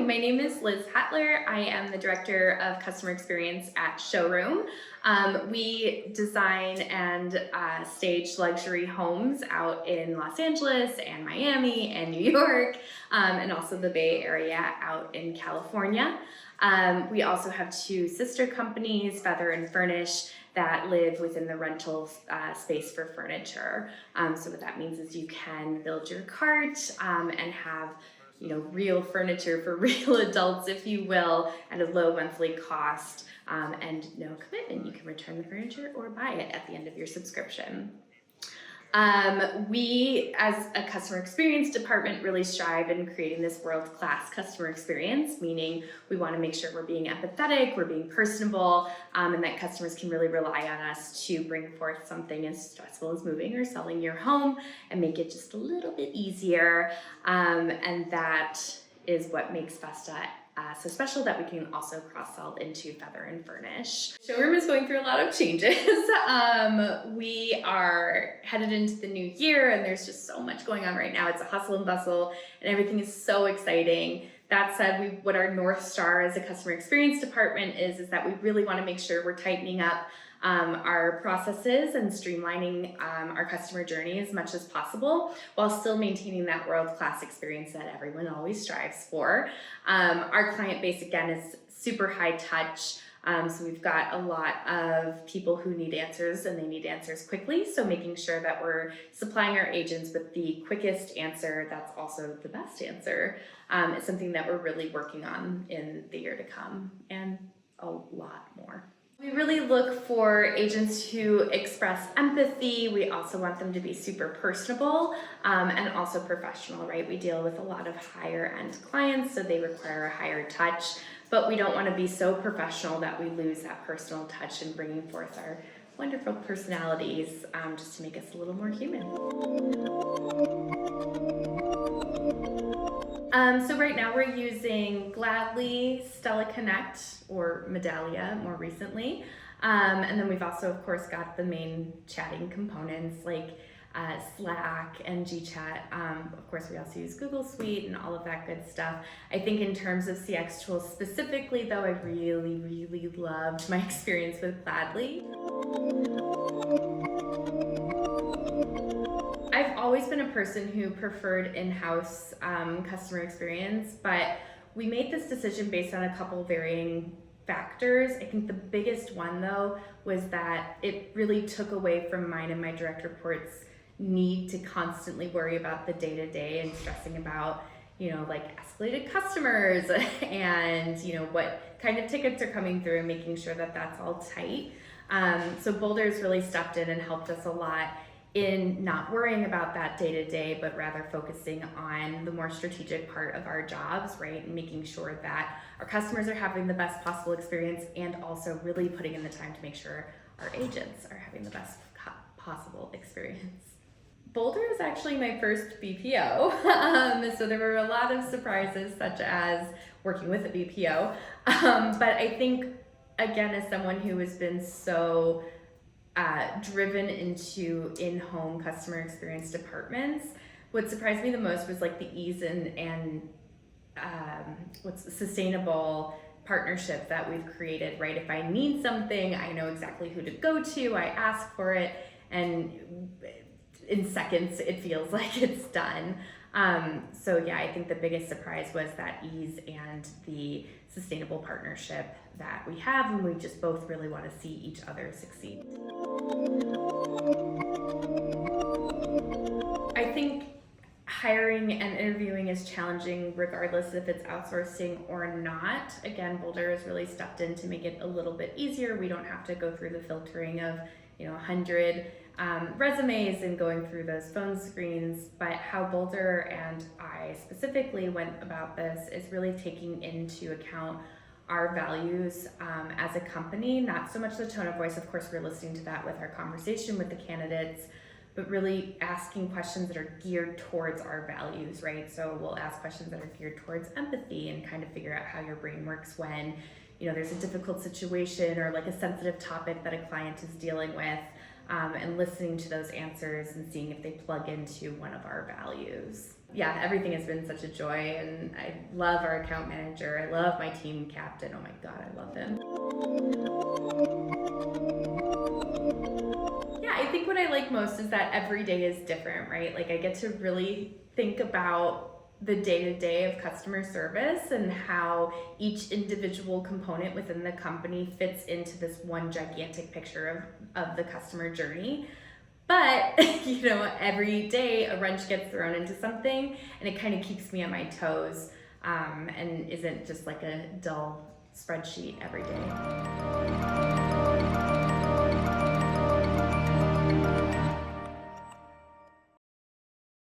my name is Liz Hettler. I am the Director of Customer Experience at Showroom. We design and stage luxury homes out in Los Angeles and Miami and New York, and also the Bay Area out in California. We also have two sister companies, Feather and Furnish, that live within the rental space for furniture. So what that means is you can build your cart and have real furniture for real adults, if you will, at a low monthly cost and no commitment. You can return the furniture or buy it at the end of your subscription. We, as a customer experience department, really strive in creating this world-class customer experience, meaning we want to make sure we're being empathetic, we're being personable, and that customers can really rely on us to bring forth something as stressful as moving or selling your home and make it just a little bit easier. And that is what makes Vesta so special, that we can also cross-sell into Feather and Furnish. Showroom is going through a lot of changes. We are headed into the new year and there's just so much going on right now. It's a hustle and bustle and everything is so exciting. That said, what our North Star as a customer experience department is that we really want to make sure we're tightening up our processes and streamlining our customer journey as much as possible while still maintaining that world-class experience that everyone always strives for. Our client base, again, is super high touch. So we've got a lot of people who need answers and they need answers quickly. So making sure that we're supplying our agents with the quickest answer that's also the best answer is something that we're really working on in the year to come, and a lot more. We really look for agents who express empathy. We also want them to be super personable and also professional, right? We deal with a lot of higher end clients, so they require a higher touch, but we don't want to be so professional that we lose that personal touch in bringing forth our wonderful personalities just to make us a little more human. So right now we're using Gladly, Stella Connect, or Medallia more recently. And then we've also, of course, got the main chatting components like Slack and GChat. Of course, we also use Google Suite and all of that good stuff. I think in terms of CX tools specifically, though, I really, really loved my experience with Gladly. I've always been a person who preferred in-house customer experience, but we made this decision based on a couple varying factors. I think the biggest one, though, was that it really took away from mine and my direct reports' need to constantly worry about the day-to-day and stressing about, like escalated customers and, what kind of tickets are coming through and making sure that that's all tight. So Boldr's really stepped in and helped us a lot in not worrying about that day-to-day, but rather focusing on the more strategic part of our jobs, right? And making sure that our customers are having the best possible experience and also really putting in the time to make sure our agents are having the best possible experience. Boldr is actually my first BPO, so there were a lot of surprises, such as working with a BPO. But I think, again, as someone who has been so driven into in-home customer experience departments, what surprised me the most was like the ease and what's sustainable partnership that we've created, right? If I need something, I know exactly who to go to, I ask for it, and in seconds it feels like it's done. So yeah, I think the biggest surprise was that ease and the sustainable partnership that we have, and we just both really want to see each other succeed. I think hiring and interviewing is challenging regardless if it's outsourcing or not. Again, Boldr has really stepped in to make it a little bit easier. We don't have to go through the filtering of 100 resumes and going through those phone screens, but how Boldr and I specifically went about this is really taking into account our values as a company, not so much the tone of voice. Of course, we're listening to that with our conversation with the candidates, but really asking questions that are geared towards our values, right? So we'll ask questions that are geared towards empathy and kind of figure out how your brain works when there's a difficult situation or like a sensitive topic that a client is dealing with. and listening to those answers and seeing if they plug into one of our values. Yeah, everything has been such a joy, and I love our account manager. I love my team captain. Oh my God, I love him. Yeah, I think what I like most is that every day is different, right? Like I get to really think about the day-to-day of customer service and how each individual component within the company fits into this one gigantic picture of the customer journey. But, you know, every day a wrench gets thrown into something, and it kind of keeps me on my toes, and isn't just like a dull spreadsheet every day.